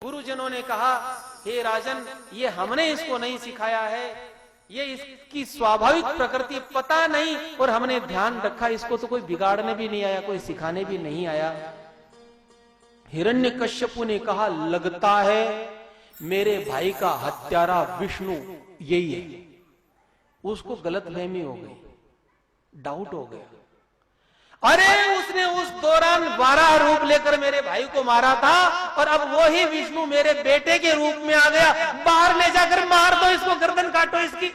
गुरुजनों ने कहा, हे राजन, ये हमने इसको नहीं सिखाया है, ये इसकी स्वाभाविक प्रकृति पता नहीं, और हमने ध्यान रखा, इसको तो कोई बिगाड़ने भी नहीं आया, कोई सिखाने भी नहीं आया। हिरण्यकश्यपु ने कहा, लगता है मेरे भाई का हत्यारा विष्णु यही है। उसको गलतफहमी हो गई, डाउट हो गया। अरे उसने उस दौरान 12 रूप लेकर मेरे भाई को मारा था, और अब वो ही विष्णु मेरे बेटे के रूप में आ गया, बाहर ले जाकर मार दो इसको, गर्दन काटो इसकी।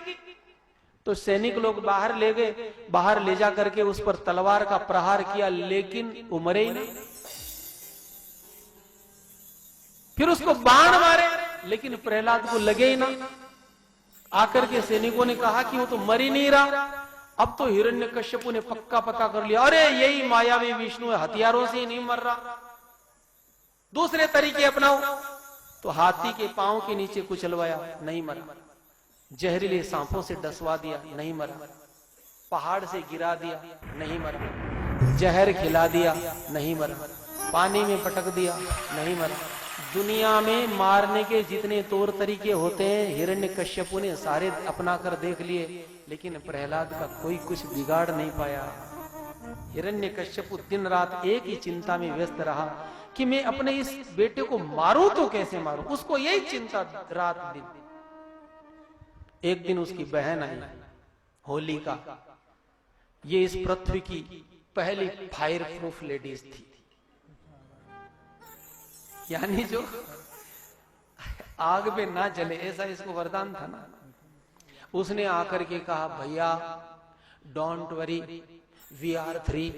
तो सैनिक लोग बाहर ले गए, बाहर ले जाकर के उस पर तलवार का प्रहार किया, लेकिन उमरे ही नहीं। फिर उसको बाण मारे, लेकिन प्रहलाद को लगे ही ना। आकर के सैनिकों ने कहा कि वो तो मर ही नहीं रहा। अब तो हिरण्यकश्यपु ने पक्का पता कर लिया, अरे यही मायावी विष्णु है, हथियारों से ही नहीं मर रहा, दूसरे तरीके अपनाओ। तो हाथी के पांव के नीचे कुचलवाया, नहीं मरा। जहरीले सांपों से डसवा दिया, नहीं मरा। पहाड़ से गिरा दिया, नहीं मरा। जहर खिला दिया, नहीं मरा। पानी में पटक दिया, नहीं मरा। दुनिया में मारने के जितने तौर तरीके होते हैं हिरण्यकश्यपु ने सारे अपना कर देख लिए, लेकिन प्रहलाद का कोई कुछ बिगाड़ नहीं पाया। हिरण्यकश्यपु दिन रात एक ही चिंता में व्यस्त रहा कि मैं अपने इस बेटे को मारूं तो कैसे मारूं, उसको यही चिंता रात दिन। एक दिन उसकी बहन आई, होलिका। ये इस पृथ्वी की पहली फायर प्रूफ लेडीज थी, यानी जो आग में ना जले, ऐसा इसको वरदान था ना। उसने आकर के कहा, भैया डोंट वरी, वी आर 3,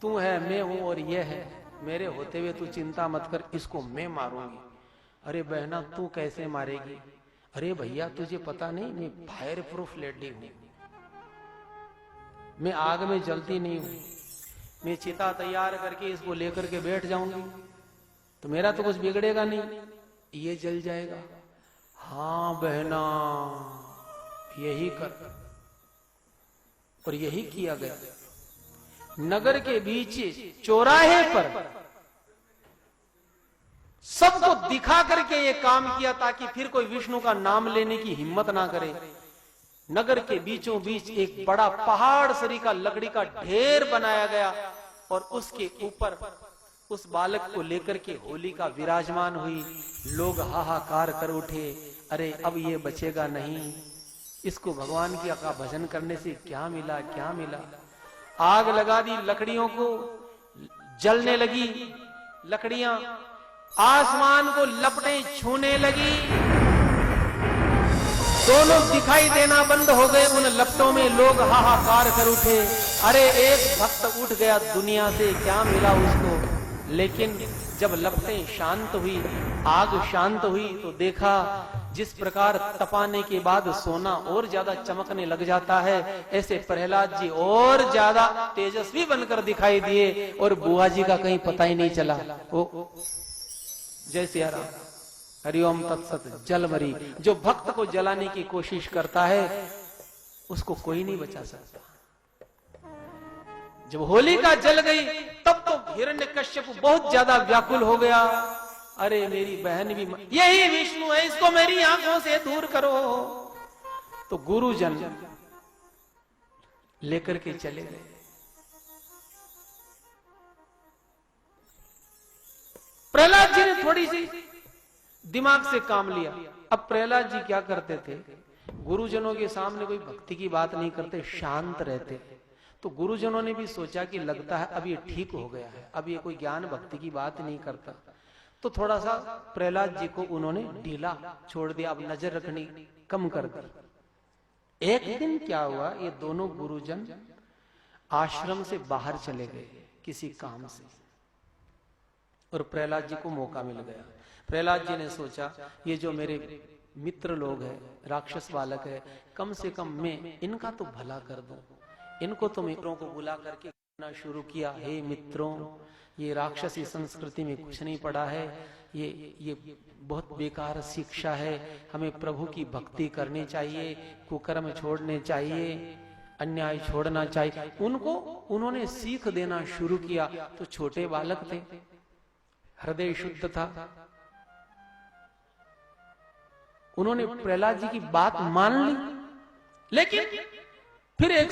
तू है, मैं हूं और ये है, मेरे होते हुए तू चिंता मत कर, इसको मैं मारूंगी। अरे बहना तू कैसे मारेगी? अरे भैया तुझे पता नहीं, मैं फायर प्रूफ लेडी हूं, मैं आग में जलती नहीं हूं, मैं चिता तैयार करके इसको लेकर के बैठ जाऊंगी तो मेरा तो कुछ बिगड़ेगा नहीं, ये जल जाएगा। हाँ बहना यही कर, और यही किया गया। नगर के बीच चौराहे पर सबको दिखा करके ये काम किया ताकि फिर कोई विष्णु का नाम लेने की हिम्मत ना करे। नगर के बीचों बीच एक बड़ा पहाड़ सरी का लकड़ी का ढेर बनाया गया और उसके ऊपर उस बालक को लेकर के होलिका विराजमान हुई। लोग हाहाकार कर उठे, अरे अब ये बचेगा नहीं, इसको भगवान की का भजन करने से क्या मिला क्या मिला। आग लगा दी लकड़ियों को, जलने लगी लकड़ियां, आसमान को लपटें छूने लगी, दोनों दिखाई देना बंद हो गए। उन लपटों में लोग हाहाकार कर उठे, अरे एक भक्त उठ गया दुनिया से, क्या मिला उसको। लेकिन जब लपटें शांत हुई, आग शांत हुई, तो देखा जिस प्रकार तपाने के बाद सोना और ज्यादा चमकने लग जाता है, ऐसे प्रहलाद जी और ज्यादा तेजस्वी बनकर दिखाई दिए और बुआ जी का कहीं पता ही नहीं चला। ओ जय सिया राम, हरिओम तत्सत। जलमरी, जो भक्त को जलाने की कोशिश करता है उसको कोई नहीं बचा सकता। जब होलिका जल गई तब तो हिरण्यकश्यप बहुत ज्यादा व्याकुल हो गया, अरे मेरी बहन भी यही विष्णु है, इसको मेरी आंखों से दूर करो। तो गुरुजन लेकर के चले गए। प्रहलाद जी ने थोड़ी सी दिमाग से काम लिया। अब प्रहलाद जी क्या करते थे, गुरुजनों के सामने कोई भक्ति की बात नहीं करते, शांत रहते। तो गुरुजनों ने भी सोचा कि लगता है अब ये ठीक हो गया है, अब ये कोई ज्ञान भक्ति की बात नहीं करता, तो थोड़ा सा प्रहलाद जी को उन्होंने ढीला छोड़ दिया, अब नजर रखनी कम कर दी। एक दिन क्या हुआ, ये दोनों गुरुजन आश्रम से बाहर चले गए किसी काम से, और प्रहलाद जी को मौका मिल गया। प्रहलाद जी ने सोचा ये जो मेरे मित्र लोग हैं, राक्षस बालक है, कम से कम मैं इनका तो भला कर दूं। इनको तो मित्रों को बुला करके कहना शुरू किया, हे मित्रों, ये राक्षसी संस्कृति में कुछ नहीं पड़ा है, ये बहुत बेकार शिक्षा है, हमें प्रभु की भक्ति करनी चाहिए, कुकर्म छोड़ने चाहिए, अन्याय छोड़ना चाहिए। उनको उन्होंने सीख देना शुरू किया। तो छोटे बालक थे, हृदय शुद्ध था, उन्होंने प्रहलाद जी की बात मान ली। लेकिन फिर एक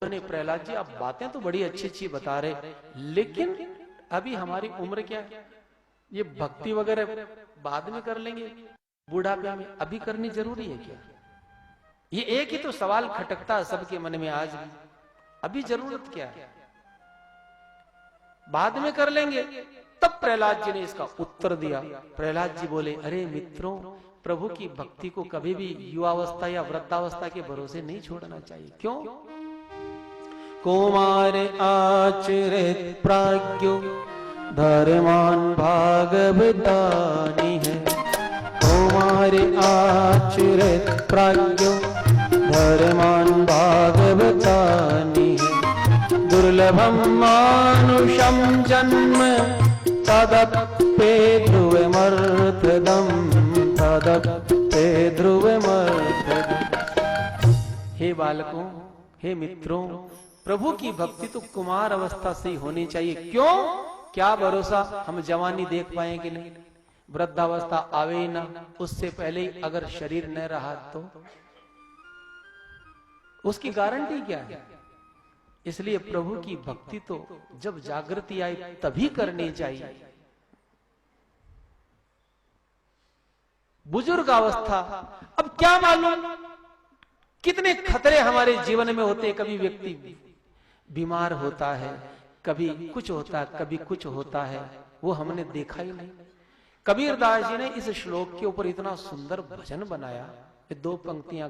प्रहलाद जी, आप बातें तो बड़ी अच्छी अच्छी बता रहे, लेकिन अभी हमारी उम्र क्या है, ये भक्ति वगैरह बाद में कर लेंगे, बुढ़ापे में, अभी करनी जरूरी है क्या? ये एक ही तो सवाल खटकता है सबके मन में आज भी, अभी जरूरत क्या है, बाद में कर लेंगे। तब प्रहलाद जी ने इसका उत्तर दिया। प्रहलाद जी बोले, अरे मित्रों, प्रभु की भक्ति को कभी भी युवावस्था या वृद्धावस्था के भरोसे नहीं छोड़ना चाहिए। क्यों? कुमार आचरित प्राज्ञो धर्मान भागवतानि है। कुमार आचरित प्राज्ञो धर्मान भागवतानि है। दुर्लभम मानुषम जन्म तदप्ये ध्रुवमर्थदम, तदप्ये ध्रुवमर्थदम। हे बालकों, हे मित्रों, प्रभु की भक्ति तो कुमार अवस्था से ही होनी चाहिए। क्यों? क्या भरोसा हम जवानी देख पाए कि नहीं, वृद्धावस्था आवे ही ना, उससे पहले ही अगर शरीर न रहा तो उसकी गारंटी क्या है? इसलिए प्रभु की भक्ति तो जब जागृति आई तभी करनी चाहिए। बुजुर्ग अवस्था, अब क्या मालूम कितने खतरे हमारे जीवन में होते हैं। कभी व्यक्ति बीमार होता है, कभी कुछ होता है, कभी कुछ होता है, वो हमने देखा ही नहीं। कबीरदास जी ने इस श्लोक के ऊपर इतना सुंदर भजन बनाया, ये 2 पंक्तियां